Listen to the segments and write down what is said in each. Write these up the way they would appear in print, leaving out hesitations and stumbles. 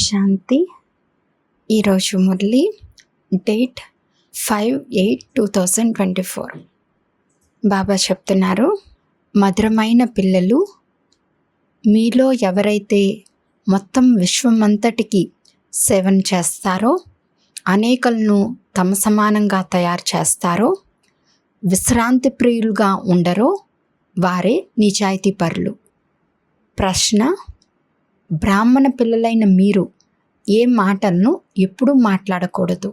శాంతి. ఈరోజు మురళి డేట్ 5/8/2024. బాబా చెప్తున్నారు, మధురమైన పిల్లలు, మీలో ఎవరైతే మొత్తం విశ్వమంతటికి సేవను చేస్తారో, అనేకలను తమ సమానంగా తయారు చేస్తారో, విశ్రాంతి ప్రియులుగా ఉండరో వారే నిజాయితీ పరులు. ప్రశ్న: బ్రాహ్మణ పిల్లలైన మీరు ఏ మాటలను ఎప్పుడూ మాట్లాడకూడదు?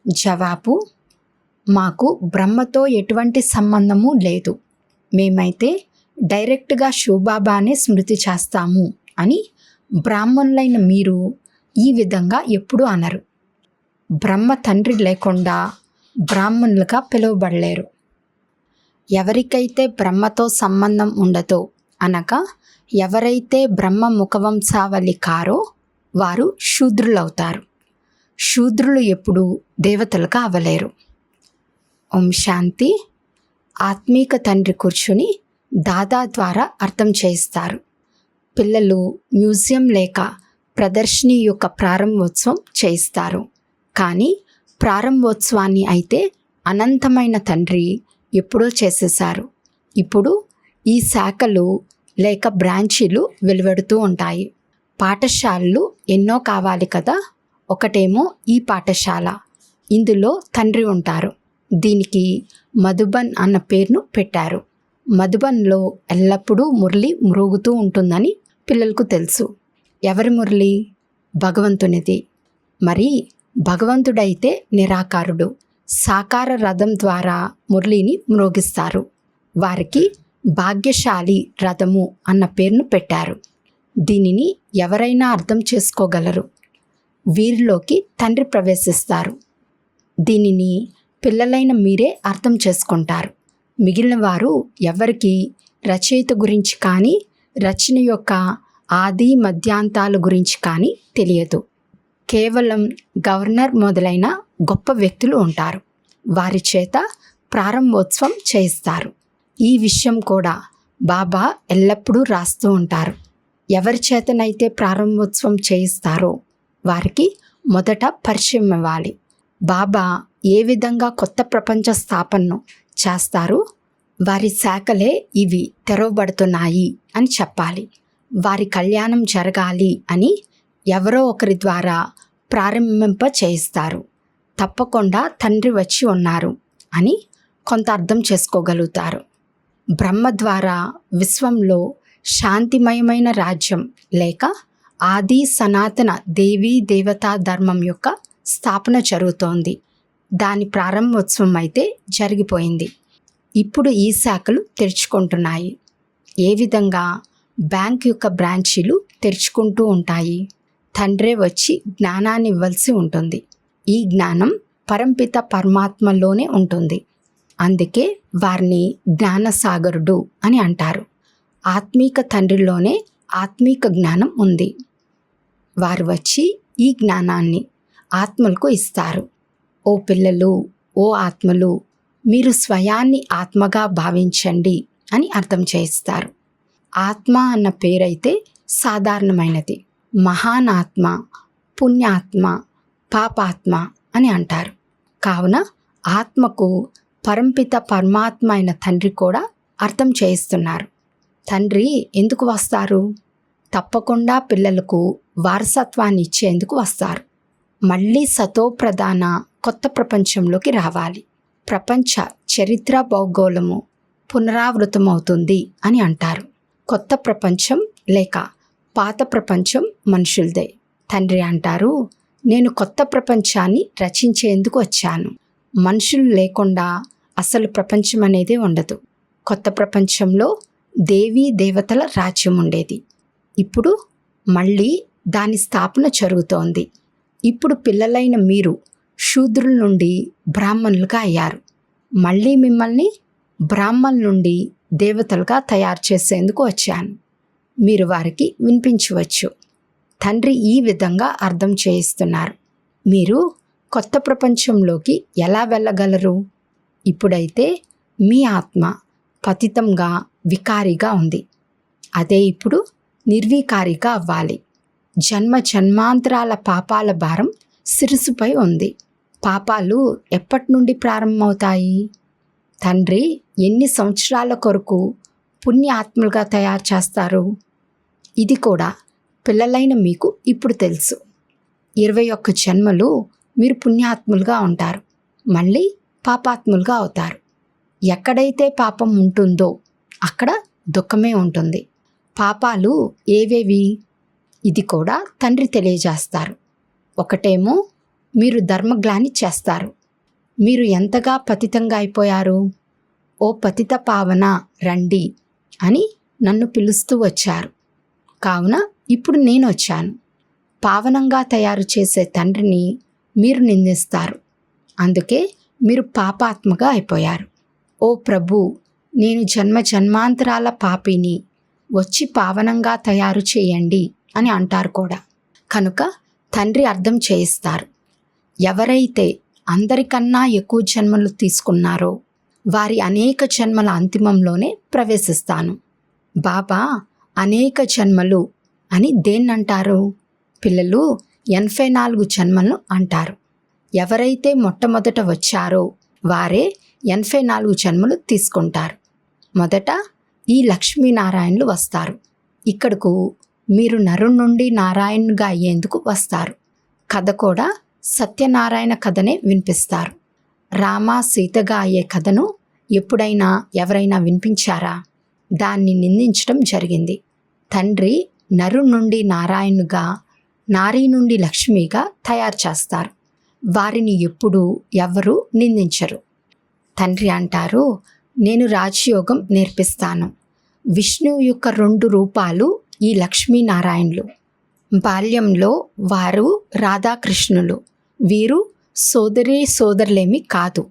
జవాబు: మాకు బ్రహ్మతో ఎటువంటి సంబంధము లేదు. మేమైతే డైరెక్ట్గా శివబాబానే స్మృతి చేస్తాము అని బ్రాహ్మణులైన మీరు ఈ విధంగా ఎప్పుడూ అనరు. బ్రహ్మ తండ్రి లేకుండా బ్రాహ్మణులుగా పిలువబడలేరు. ఎవరికైతే బ్రహ్మతో సంబంధం ఉండదో అనగా ఎవరైతే బ్రహ్మ ముఖవంశావళి కారో వారు శూద్రులవుతారు. శూద్రులు ఎప్పుడూ దేవతలుగా అవ్వలేరు. ఓం శాంతి. ఆత్మీక తండ్రి కూర్చుని దాదా ద్వారా అర్థం చేయిస్తారు. పిల్లలు మ్యూజియం లేక ప్రదర్శిని యొక్క ప్రారంభోత్సవం చేయిస్తారు. కానీ ప్రారంభోత్సవాన్ని అయితే అనంతమైన తండ్రి ఎప్పుడో చేసేశారు. ఇప్పుడు ఈ శాఖలు లేక బ్రాంచీలు వెలువడుతూ ఉంటాయి. పాఠశాలలు ఎన్నో కావాలి కదా. ఒకటేమో ఈ పాఠశాల, ఇందులో తండ్రి ఉంటారు. దీనికి మధుబన్ అన్న పేరును పెట్టారు. మధుబన్లో ఎల్లప్పుడూ మురళి మ్రోగుతూ ఉంటుందని పిల్లలకు తెలుసు. ఎవరి మురళి? భగవంతునిది. మరి భగవంతుడైతే నిరాకారుడు. సాకార రథం ద్వారా మురళిని మ్రోగిస్తారు. వారికి భాగ్యశాలి రథము అన్న పేరును పెట్టారు. దీనిని ఎవరైనా అర్థం చేసుకోగలరు. వీరిలోకి తండ్రి ప్రవేశిస్తారు. దీనిని పిల్లలైన మీరే అర్థం చేసుకుంటారు. మిగిలిన వారు ఎవరికి రచయిత గురించి కానీ రచన యొక్క ఆది మధ్యాంతాల గురించి కానీ తెలియదు. కేవలం గవర్నర్ మొదలైన గొప్ప వ్యక్తులు ఉంటారు. వారి చేత ప్రారంభోత్సవం చేయిస్తారు. ఈ విషయం కూడా బాబా ఎల్లప్పుడూ రాస్తూ ఉంటారు. ఎవరి చేతనైతే ప్రారంభోత్సవం చేయిస్తారో వారికి మొదట పరిచయం ఇవ్వాలి. బాబా ఏ విధంగా కొత్త ప్రపంచ స్థాపనను చేస్తారు, వారి శాఖలే ఇవి తెరవబడుతున్నాయి అని చెప్పాలి. వారి కళ్యాణం జరగాలి అని ఎవరో ఒకరి ద్వారా ప్రారంభింప చేయిస్తారు. తప్పకుండా తండ్రి వచ్చి ఉన్నారు అని కొంత అర్థం చేసుకోగలుగుతారు. బ్రహ్మ ద్వారా విశ్వంలో శాంతిమయమైన రాజ్యం లేక ఆది సనాతన దేవీ దేవతా ధర్మం యొక్క స్థాపన జరుగుతోంది. దాని ప్రారంభోత్సవం అయితే జరిగిపోయింది. ఇప్పుడు ఈ శాఖలు తెరుచుకుంటున్నాయి. ఏ విధంగా బ్యాంక్ యొక్క బ్రాంచీలు తెరుచుకుంటూ ఉంటాయి. తండ్రే వచ్చి జ్ఞానాన్ని ఇవ్వాల్సి ఉంటుంది. ఈ జ్ఞానం పరంపిత పరమాత్మలోనే ఉంటుంది. అందుకే వారిని జ్ఞానసాగరుడు అని అంటారు. ఆత్మీక తండ్రిలోనే ఆత్మీక జ్ఞానం ఉంది. వారు వచ్చి ఈ జ్ఞానాన్ని ఆత్మలకు ఇస్తారు. ఓ పిల్లలు, ఓ ఆత్మలు, మీరు స్వయాన్ని ఆత్మగా భావించండి అని అర్థం చేయిస్తారు. ఆత్మ అన్న పేరైతే సాధారణమైనది. మహాన్ ఆత్మ, పుణ్యాత్మ, పాపాత్మ అని అంటారు. కావున ఆత్మకు పరంపిత పరమాత్మ అయిన తండ్రి కూడా అర్థం చేయిస్తున్నారు. తండ్రి ఎందుకు వస్తారు? తప్పకుండా పిల్లలకు వారసత్వాన్ని ఇచ్చేందుకు వస్తారు. మళ్ళీ సతోప్రధాన కొత్త ప్రపంచంలోకి రావాలి. ప్రపంచ చరిత్ర భౌగోళము పునరావృతమవుతుంది అని అంటారు. కొత్త ప్రపంచం లేక పాత ప్రపంచం మనుషులదే. తండ్రి అంటారు, నేను కొత్త ప్రపంచాన్ని రచించేందుకు వచ్చాను. మనుషులు లేకుండా అసలు ప్రపంచం అనేదే ఉండదు. కొత్త ప్రపంచంలో దేవీ దేవతల రాజ్యం ఉండేది. ఇప్పుడు మళ్ళీ దాని స్థాపన జరుగుతోంది. ఇప్పుడు పిల్లలైన మీరు శూద్రుల నుండి బ్రాహ్మణులుగా అయ్యారు. మళ్ళీ మిమ్మల్ని బ్రాహ్మణుల నుండి దేవతలుగా తయారు చేసేందుకు వచ్చాను. మీరు వారికి వినిపించవచ్చు. తండ్రి ఈ విధంగా అర్థం చేయిస్తున్నారు. మీరు కొత్త ప్రపంచంలోకి ఎలా వెళ్ళగలరు? ఇప్పుడైతే మీ ఆత్మ పతితంగా వికారిగా ఉంది. అదే ఇప్పుడు నిర్వికారిగా అవ్వాలి. జన్మ జన్మాంతరాల పాపాల భారం శిరసుపై ఉంది. పాపాలు ఎప్పటి నుండి ప్రారంభమవుతాయి? తండ్రి ఎన్ని సంవత్సరాల కొరకు పుణ్యాత్ములుగా తయారు చేస్తారు? ఇది కూడా పిల్లలైన మీకు ఇప్పుడు తెలుసు. 21 జన్మలు మీరు పుణ్యాత్ములుగా ఉంటారు, మళ్ళీ పాపాత్ములుగా అవుతారు. ఎక్కడైతే పాపం ఉంటుందో అక్కడ దుఃఖమే ఉంటుంది. పాపాలు ఏవేవి? ఇది కూడా తండ్రి తెలియజేస్తారు. ఒకటేమో మీరు ధర్మగ్లాని చేస్తారు. మీరు ఎంతగా పతితంగా అయిపోయారు. ఓ పతిత పావన రండి అని నన్ను పిలుస్తూ వచ్చారు. కావున ఇప్పుడు నేను వచ్చాను. పావనంగా తయారు చేసే తండ్రిని మీరు నిందిస్తారు. అందుకే మీరు పాపాత్మగా అయిపోయారు. ఓ ప్రభు, నేను జన్మ జన్మాంతరాల పాపిని, వచ్చి పావనంగా తయారు చేయండి అని అంటారు కూడా. కనుక తండ్రి అర్థం చేయిస్తారు. ఎవరైతే అందరికన్నా ఎక్కువ జన్మలు తీసుకున్నారో వారి అనేక జన్మల అంతిమంలోనే ప్రవేశిస్తాను. బాబా అనేక జన్మలు అని దేన్నంటారు? పిల్లలు 84 జన్మలను అంటారు. ఎవరైతే మొట్టమొదట వచ్చారో వారే 84 జన్మలు తీసుకుంటారు. మొదట ఈ లక్ష్మీనారాయణులు వస్తారు. ఇక్కడకు మీరు నరు నుండి నారాయణుగా అయ్యేందుకు వస్తారు. కథ కూడా సత్యనారాయణ కథనే వినిపిస్తారు. రామ సీతగా అయ్యే కథను ఎప్పుడైనా ఎవరైనా వినిపించారా? దాన్ని నిందించడం జరిగింది. తండ్రి నరు నుండి నారాయణుగా, నారీ నుండి లక్ష్మిగా తయారు చేస్తారు. వారిని ఎప్పుడూ ఎవరు నిందించరు. తండ్రి అంటారు, నేను రాజయోగం నేర్పిస్తాను. విష్ణువు యొక్క 2 రూపాలు ఈ లక్ష్మీనారాయణులు. బాల్యంలో వారు రాధాకృష్ణులు. వీరు సోదరి సోదరులేమి కాదు.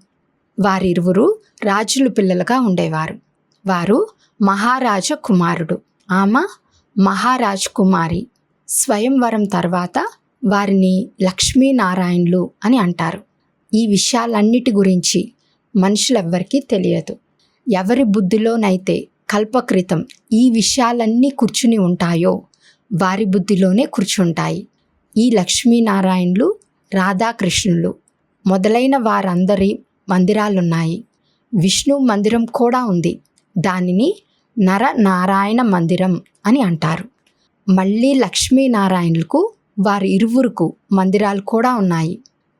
వారిరువురు రాజుల పిల్లలుగా ఉండేవారు. వారు మహారాజ కుమారుడు, ఆమె మహారాజ్ కుమారి. స్వయంవరం తర్వాత వారిని లక్ష్మీనారాయణులు అని అంటారు. ఈ విషయాలన్నిటి గురించి మనుషులెవ్వరికీ తెలియదు. ఎవరి బుద్ధిలోనైతే కల్పకృతం ఈ విషయాలన్నీ కూర్చుని ఉంటాయో వారి బుద్ధిలోనే కూర్చుంటాయి. ఈ లక్ష్మీనారాయణులు, రాధాకృష్ణులు మొదలైన వారందరి మందిరాలున్నాయి. విష్ణు మందిరం కూడా ఉంది. దానిని నరనారాయణ మందిరం అని అంటారు. మళ్ళీ లక్ష్మీనారాయణులకు వారి ఇరువురుకు మందిరాలు కూడా ఉన్నాయి.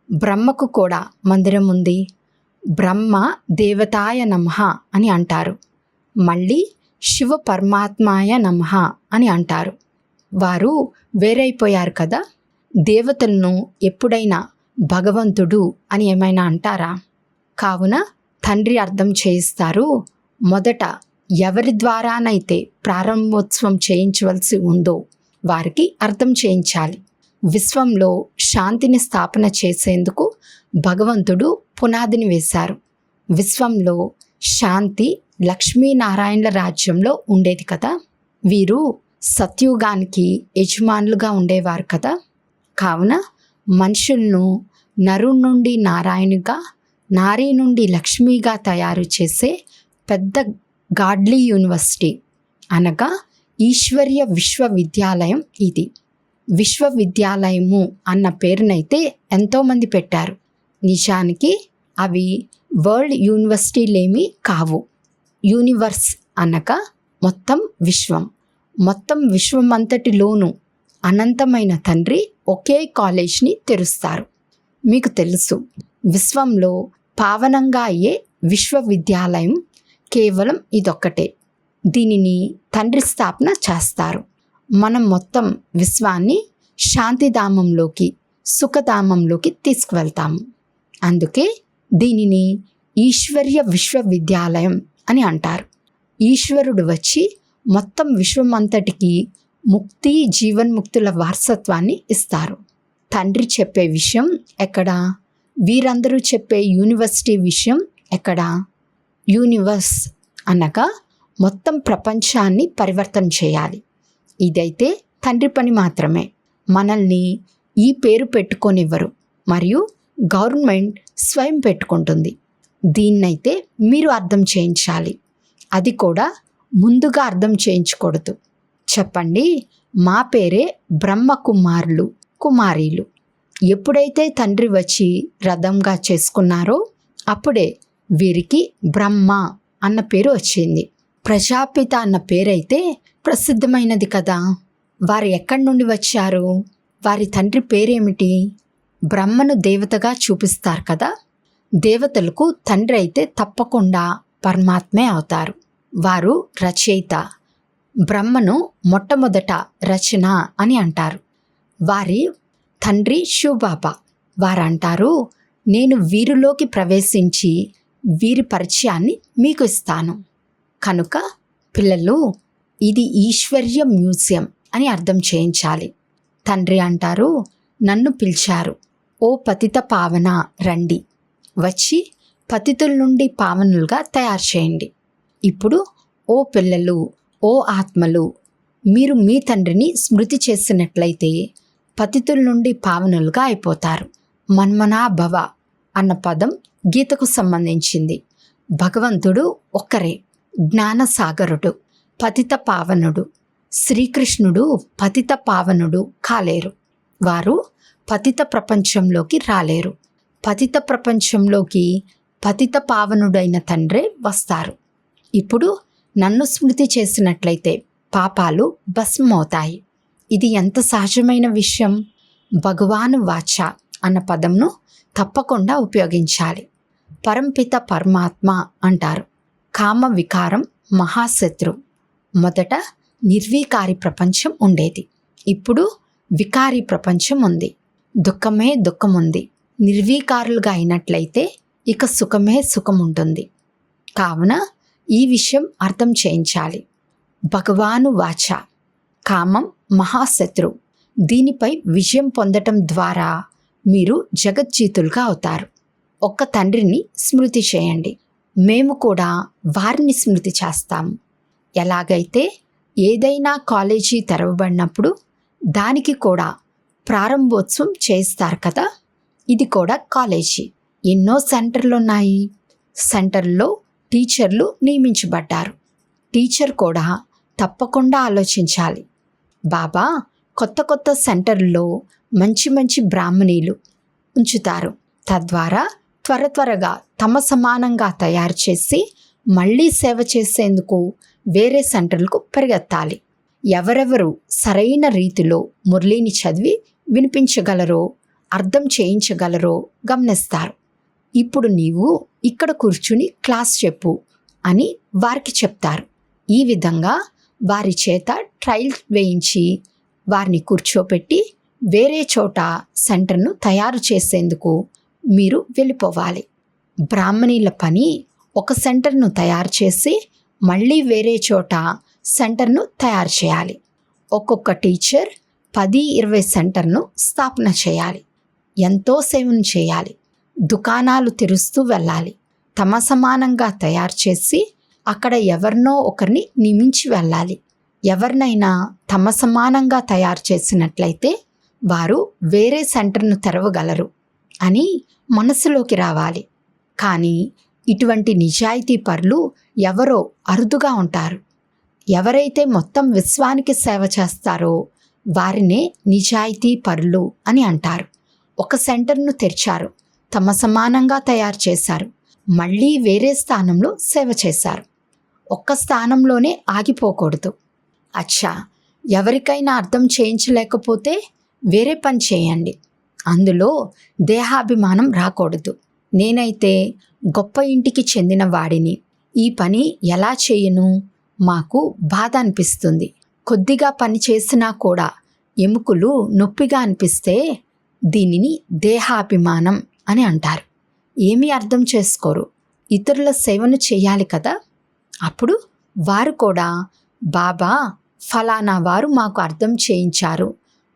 బ్రహ్మకు కూడా మందిరం ఉంది. బ్రహ్మ దేవతాయ నమః అని అంటారు. మళ్ళీ శివ పరమాత్మాయ నమః అని అంటారు. వారు వేరైపోయారు కదా. దేవతలను ఎప్పుడైనా భగవంతుడు అని ఏమైనా అంటారా? కావున తండ్రి అర్థం చేయిస్తారు. మొదట ఎవరి ద్వారానైతే ప్రారంభోత్సవం చేయించవలసి ఉందో వారికి అర్థం చేయించాలి. విశ్వంలో శాంతిని స్థాపన చేసేందుకు భగవంతుడు పునాదిని వేశారు. విశ్వంలో శాంతి లక్ష్మీనారాయణుల రాజ్యంలో ఉండేది కదా. వీరు సత్యుగానికి యజమానులుగా ఉండేవారు కదా. కావున మనుషులను నరు నుండి నారాయణుగా, నారీ నుండి లక్ష్మిగా తయారు చేసే పెద్ద గాడ్లీ యూనివర్సిటీ అనగా ఈశ్వర్య విశ్వవిద్యాలయం ఇది. విశ్వవిద్యాలయము అన్న పేరునైతే ఎంతోమంది పెట్టారు. నిజానికి అవి వరల్డ్ యూనివర్సిటీలేమీ కావు. యూనివర్స్ అనగా మొత్తం విశ్వం. మొత్తం విశ్వమంతటిలోనూ అనంతమైన తండ్రి ఒకే కాలేజ్ని తెరుస్తారు. మీకు తెలుసు, విశ్వంలో పావనంగా అయ్యే విశ్వవిద్యాలయం కేవలం ఇదొక్కటే. దీనిని తండ్రి స్థాపన చేస్తారు. మనం మొత్తం విశ్వాన్ని శాంతిధామంలోకి, సుఖధామంలోకి తీసుకువెళ్తాము. అందుకే దీనిని ఈశ్వర్య విశ్వవిద్యాలయం అని అంటారు. ఈశ్వరుడు వచ్చి మొత్తం విశ్వమంతటికి ముక్తి, జీవన్ముక్తుల వారసత్వాన్ని ఇస్తారు. తండ్రి చెప్పే విషయం ఎక్కడా? వీరందరూ చెప్పే యూనివర్సిటీ విషయం ఎక్కడా? యూనివర్స్ అనగా మొత్తం ప్రపంచాన్ని పరివర్తన చేయాలి. ఇదైతే తండ్రి పని మాత్రమే. మనల్ని ఈ పేరు పెట్టుకోనివ్వరు మరియు గవర్నమెంట్ స్వయం పెట్టుకుంటుంది. దీన్నైతే మీరు అర్థం చేయించాలి. అది కూడా ముందుగా అర్థం చేయించకూడదు. చెప్పండి, మా పేరే బ్రహ్మకుమారులు కుమారీలు. ఎప్పుడైతే తండ్రి వచ్చి రథంగా చేసుకున్నారో అప్పుడే వీరికి బ్రహ్మ అన్న పేరు వచ్చింది. ప్రజాపిత అన్న పేరైతే ప్రసిద్ధమైనది కదా. వారు ఎక్కడి నుండి వచ్చారు? వారి తండ్రి పేరేమిటి? బ్రహ్మను దేవతగా చూపిస్తారు కదా. దేవతలకు తండ్రి అయితే తప్పకుండా పరమాత్మే అవుతారు. వారు రచయిత. బ్రహ్మను మొట్టమొదట రచన అని అంటారు. వారి తండ్రి శివబాబా. వారంటారు, నేను వీరిలోకి ప్రవేశించి వీరి పరిచయాన్ని మీకు ఇస్తాను. కనుక పిల్లలు, ఇది ఈశ్వర్య మ్యూజియం అని అర్థం చేయించాలి. తండ్రి అంటారు, నన్ను పిలిచారు, ఓ పతిత పావన రండి, వచ్చి పతితుల నుండి పావనులుగా తయారు చేయండి. ఇప్పుడు ఓ పిల్లలు, ఓ ఆత్మలు, మీరు మీ తండ్రిని స్మృతి చేసినట్లయితే పతితుల నుండి పావనులుగా అయిపోతారు. మన్మనా భవ అన్న పదం గీతకు సంబంధించింది. భగవంతుడు ఒక్కరే, జ్ఞానసాగరుడు, పతిత పావనుడు. శ్రీకృష్ణుడు పతిత పావనుడు కాలేరు. వారు పతిత ప్రపంచంలోకి రాలేరు. పతిత ప్రపంచంలోకి పతిత పావనుడైన తండ్రే వస్తారు. ఇప్పుడు నన్ను స్మృతి చేసినట్లయితే పాపాలు భస్మమవుతాయి. ఇది ఎంత సహజమైన విషయం. భగవాను వాచ అన్న పదంను తప్పకుండా ఉపయోగించాలి. పరంపిత పరమాత్మ అంటారు. కామ వికారం మహాశత్రు. మొదట నిర్వీకారి ప్రపంచం ఉండేది. ఇప్పుడు వికారి ప్రపంచం ఉంది. దుఃఖమే దుఃఖం ఉంది. నిర్వీకారులుగా అయినట్లయితే ఇక సుఖమే సుఖం ఉంటుంది. కావున ఈ విషయం అర్థం చేయించాలి. భగవాను వాచ, కామం మహాశత్రు. దీనిపై విజయం పొందటం ద్వారా మీరు జగజ్జీతులుగా అవుతారు. ఒక్క తండ్రిని స్మృతి చేయండి. మేము కూడా వారిని స్మృతి చేస్తాము. ఎలాగైతే ఏదైనా కాలేజీ తెరవబడినప్పుడు దానికి కూడా ప్రారంభోత్సవం చేస్తారు కదా, ఇది కూడా కాలేజీ. ఎన్నో సెంటర్లు ఉన్నాయి. సెంటర్లో టీచర్లు నియమించబడ్డారు. టీచర్ కూడా తప్పకుండా ఆలోచించాలి. బాబా కొత్త కొత్త సెంటర్లో మంచి మంచి బ్రాహ్మణీలు ఉంచుతారు. తద్వారా త్వరగా తమ సమానంగా తయారు చేసి మళ్ళీ సేవ చేసేందుకు వేరే సెంటర్లకు పరిగెత్తాలి. ఎవరెవరు సరైన రీతిలో మురళిని చదివి వినిపించగలరో, అర్థం చేయించగలరో గమనిస్తారు. ఇప్పుడు నీవు ఇక్కడ కూర్చుని క్లాస్ చెప్పు అని వారికి చెప్తారు. ఈ విధంగా వారి చేత ట్రయల్ వేయించి వారిని కూర్చోపెట్టి వేరే చోట సెంటర్ను తయారు చేసేందుకు మీరు వెళ్ళిపోవాలి. బ్రాహ్మణీల పని ఒక సెంటర్ను తయారు చేసి మళ్ళీ వేరే చోట సెంటర్ను తయారు చేయాలి. ఒక్కొక్క టీచర్ 10-20 సెంటర్ను స్థాపన చేయాలి. ఎంతో సేవను చేయాలి. దుకాణాలు తెరుస్తూ వెళ్ళాలి. తమ సమానంగా తయారు చేసి అక్కడ ఎవరినో ఒకరిని నియమించి వెళ్ళాలి. ఎవరినైనా తమ సమానంగా తయారు చేసినట్లయితే వారు వేరే సెంటర్ను తెరవగలరు అని మనసులోకి రావాలి. కానీ ఇటువంటి నిజాయితీ పరులు ఎవరో అరుదుగా ఉంటారు. ఎవరైతే మొత్తం విశ్వానికి సేవ చేస్తారో వారినే నిజాయితీ పరులు అని అంటారు. ఒక సెంటర్ను తెరిచారు, తమ సమానంగా తయారు చేశారు, మళ్ళీ వేరే స్థానంలో సేవ చేశారు. ఒక్క స్థానంలోనే ఆగిపోకూడదు. అచ్చా, ఎవరికైనా అర్థం చేయించలేకపోతే వేరే పని చేయండి. అందులో దేహాభిమానం రాకూడదు. నేనైతే గొప్ప ఇంటికి చెందిన వాడిని, ఈ పని ఎలా చేయను? మాకు బాధ అనిపిస్తుంది. కొద్దిగా పని చేసినా కూడా ఎముకలు నొప్పిగా అనిపిస్తే దీనిని దేహాభిమానం అని అంటారు. ఏమీ అర్థం చేసుకోరు. ఇతరుల సేవను చేయాలి కదా. అప్పుడు వారు కూడా బాబా ఫలానా వారు మాకు అర్థం చేయించారు,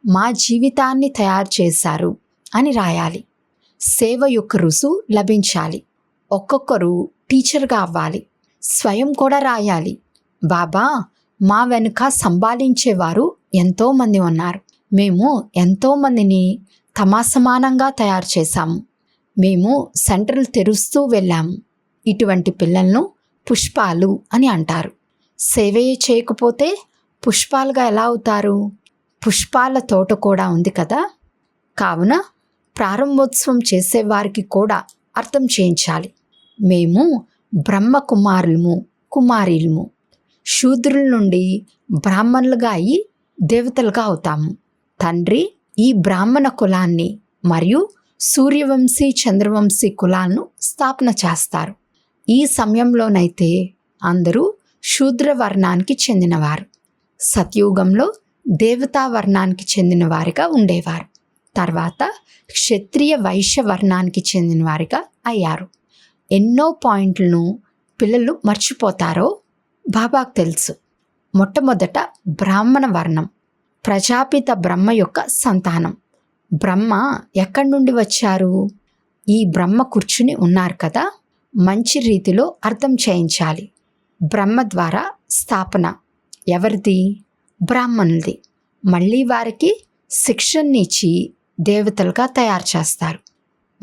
మా జీవితాన్ని తయారు చేశారు అని రాయాలి. సేవ యొక్క రుసు లభించాలి. ఒక్కొక్కరు టీచర్గా అవ్వాలి. స్వయం కూడా రాయాలి. బాబా మా వెనుక సంభాళించేవారు ఎంతోమంది ఉన్నారు. మేము ఎంతోమందిని తమ సమానంగా తయారు చేశాము. మేము సెంటర్లు తెరుస్తూ వెళ్ళాము. ఇటువంటి పిల్లలను పుష్పాలు అని అంటారు. సేవే చేయకపోతే పుష్పాలుగా ఎలా అవుతారు? పుష్పాల తోట కూడా ఉంది కదా. కావున ప్రారంభోత్సవం చేసేవారికి కూడా అర్థం చేయించాలి. మేము బ్రహ్మ కుమారులము, కుమారీలము. శూద్రుల నుండి బ్రాహ్మణులుగా అయి దేవతలుగా అవుతాము. తండ్రి ఈ బ్రాహ్మణ కులాన్ని మరియు సూర్యవంశీ చంద్రవంశీ కులాలను స్థాపన చేస్తారు. ఈ సమయంలోనైతే అందరూ శూద్ర వర్ణానికి చెందినవారు. సత్యుగంలో దేవతా వర్ణానికి చెందిన వారిగా ఉండేవారు. తర్వాత క్షత్రియ వైశ్య వర్ణానికి చెందిన వారిగా అయ్యారు. ఎన్నో పాయింట్లను పిల్లలు మర్చిపోతారో బాబాకు తెలుసు. మొట్టమొదట బ్రాహ్మణ వర్ణం, ప్రజాపిత బ్రహ్మ యొక్క సంతానం. బ్రహ్మ ఎక్కడి నుండి వచ్చారు? ఈ బ్రహ్మ కూర్చుని ఉన్నారు కదా. మంచి రీతిలో అర్థం చేయించాలి. బ్రహ్మ ద్వారా స్థాపన ఎవరిది? బ్రాహ్మణులది. మళ్ళీ వారికి శిక్షణనిచ్చి దేవతలుగా తయారు చేస్తారు.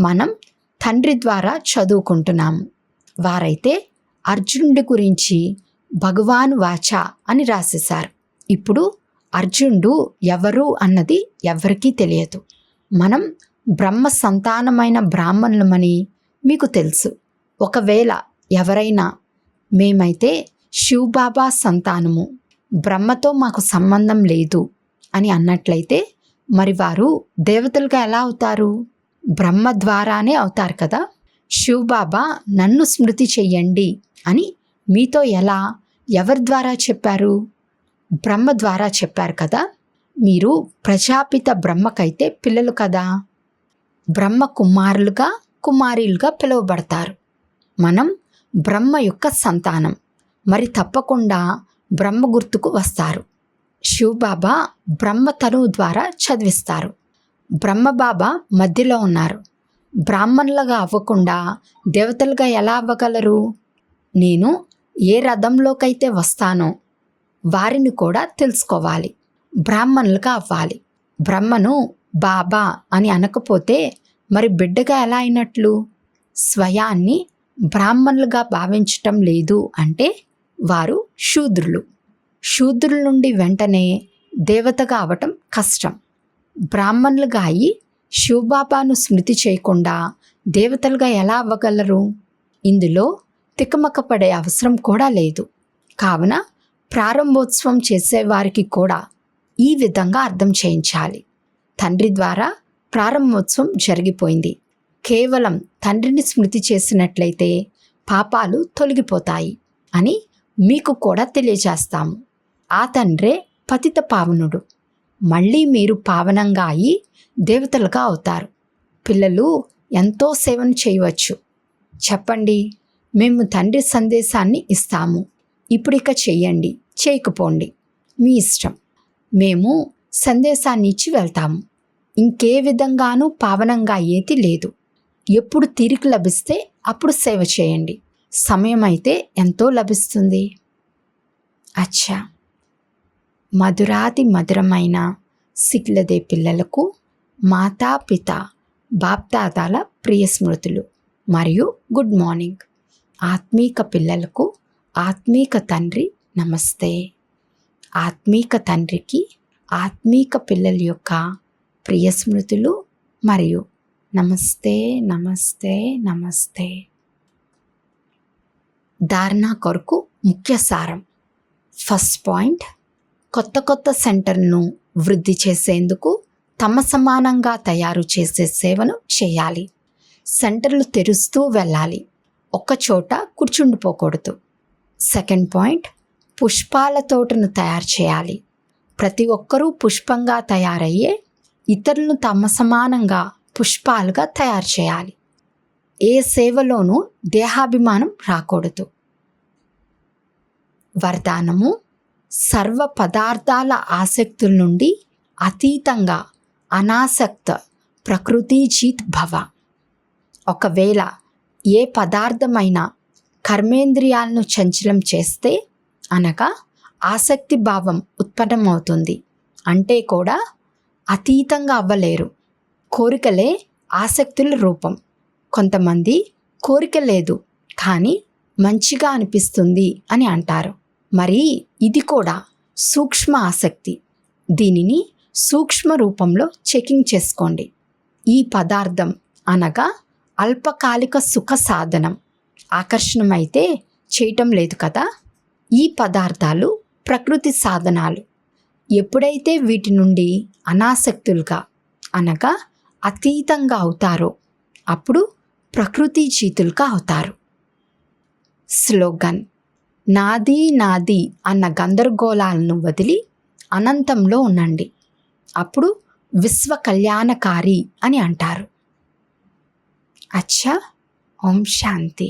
మనం తండ్రి ద్వారా చదువుకుంటున్నాము. వారైతే అర్జునుడి గురించి భగవాన్ వాచ అని రాసేశారు. ఇప్పుడు అర్జునుడు ఎవరు అన్నది ఎవరికీ తెలియదు. మనం బ్రహ్మ సంతానమైన బ్రాహ్మణులమని మీకు తెలుసు. ఒకవేళ ఎవరైనా మేమైతే శివబాబా సంతానము, బ్రహ్మతో మాకు సంబంధం లేదు అని అన్నట్లయితే మరి వారు దేవతలుగా ఎలా అవుతారు? బ్రహ్మ ద్వారానే అవుతారు కదా. శివబాబా నన్ను స్మృతి చెయ్యండి అని మీతో ఎలా, ఎవరి ద్వారా చెప్పారు? బ్రహ్మ ద్వారా చెప్పారు కదా. మీరు ప్రజాపిత బ్రహ్మకైతే పిల్లలు కదా. బ్రహ్మ కుమారులుగా, కుమారీలుగా పిలువబడతారు. మనం బ్రహ్మ యొక్క సంతానం. మరి తప్పకుండా బ్రహ్మ గుర్తుకు వస్తారు. శివబాబా బ్రహ్మ తనువు ద్వారా చదివిస్తారు. బ్రహ్మబాబా మధ్యలో ఉన్నారు. బ్రాహ్మణులుగా అవ్వకుండా దేవతలుగా ఎలా అవ్వగలరు? నేను ఏ రథంలోకైతే వస్తానో వారిని కూడా తెలుసుకోవాలి. బ్రాహ్మణులుగా అవ్వాలి. బ్రహ్మను బాబా అని అనకపోతే మరి బిడ్డగా ఎలా అయినట్లు? స్వయాన్ని బ్రాహ్మణులుగా భావించటం లేదు అంటే వారు శూద్రులు. శూద్రుల నుండి వెంటనే దేవతగా అవటం కష్టం. బ్రాహ్మణులుగా అయి శివబాబాను స్మృతి చేయకుండా దేవతలుగా ఎలా అవ్వగలరు? ఇందులో తికమక పడే అవసరం కూడా లేదు. కావున ప్రారంభోత్సవం చేసేవారికి కూడా ఈ విధంగా అర్థం చేయించాలి. తండ్రి ద్వారా ప్రారంభోత్సవం జరిగిపోయింది. కేవలం తండ్రిని స్మృతి చేసినట్లయితే పాపాలు తొలగిపోతాయి అని మీకు కూడా తెలియజేస్తాము. ఆ తండ్రే పతిత పావనుడు. మళ్ళీ మీరు పావనంగా అయి దేవతలుగా అవుతారు. పిల్లలు ఎంతో సేవను చేయవచ్చు. చెప్పండి, మేము తండ్రి సందేశాన్ని ఇస్తాము, ఇప్పుడు ఇక చెయ్యండి, చేయకపోండి, మీ ఇష్టం. మేము సందేశాన్ని ఇచ్చి వెళ్తాము. ఇంకే విధంగానూ పావనంగా అయ్యేది లేదు. ఎప్పుడు తీరిక లభిస్తే అప్పుడు సేవ చేయండి. సమయం అయితే ఎంతో లభిస్తుంది. అచ్చా, మధురాతి మధురమైన సిక్లదే పిల్లలకు మాతాపిత బాప్దాదాల ప్రియ స్మృతులు మరియు గుడ్ మార్నింగ్. ఆత్మీక పిల్లలకు ఆత్మీక తండ్రి నమస్తే. ఆత్మీక తండ్రికి ఆత్మీక పిల్లల యొక్క ప్రియ స్మృతులు మరియు నమస్తే నమస్తే నమస్తే. ధారణ కొరకు ముఖ్య సారం. ఫస్ట్ పాయింట్, కొత్త కొత్త సెంటర్ను వృద్ధి చేసేందుకు తమ సమానంగా తయారు చేసే సేవను చేయాలి. సెంటర్లు తెరుస్తూ వెళ్ళాలి, ఒక్కచోట కూర్చుండిపోకూడదు. సెకండ్ పాయింట్, పుష్పాల తోటను తయారు చేయాలి. ప్రతి ఒక్కరూ పుష్పంగా తయారయ్యే ఇతరులను తమ సమానంగా పుష్పాలుగా తయారు చేయాలి. ఏ సేవలోనూ దేహాభిమానం రాకూడదు. వరదానము, సర్వ పదార్థాల ఆసక్తుల నుండి అతీతంగా అనాసక్త ప్రకృతిజీత్ భవ. ఒకవేళ ఏ పదార్థమైనా కర్మేంద్రియాలను చంచలం చేస్తే అనగా ఆసక్తి భావం ఉత్పన్నమవుతుంది అంటే కూడా అతీతంగా అవ్వలేరు. కోరికలే ఆసక్తుల రూపం. కొంతమంది కోరిక లేదు కానీ మంచిగా అనిపిస్తుంది అని అంటారు. మరి ఇది కూడా సూక్ష్మ ఆసక్తి. దీనిని సూక్ష్మ రూపంలో చెకింగ్ చేసుకోండి. ఈ పదార్థం అనగా అల్పకాలిక సుఖ సాధనం, ఆకర్షణమైతే చేయటం లేదు కదా. ఈ పదార్థాలు ప్రకృతి సాధనాలు. ఎప్పుడైతే వీటి నుండి అనాసక్తులుగా అనగా అతీతంగా అవుతారో అప్పుడు ప్రకృతి జీతులుగా అవుతారు. స్లోగన్: నాది నాది అన్న గందరగోళాలను వదిలి అనంతంలో ఉండండి. అప్పుడు విశ్వ కళ్యాణకారి అని అంటారు. అచ్చా, ఓం శాంతి.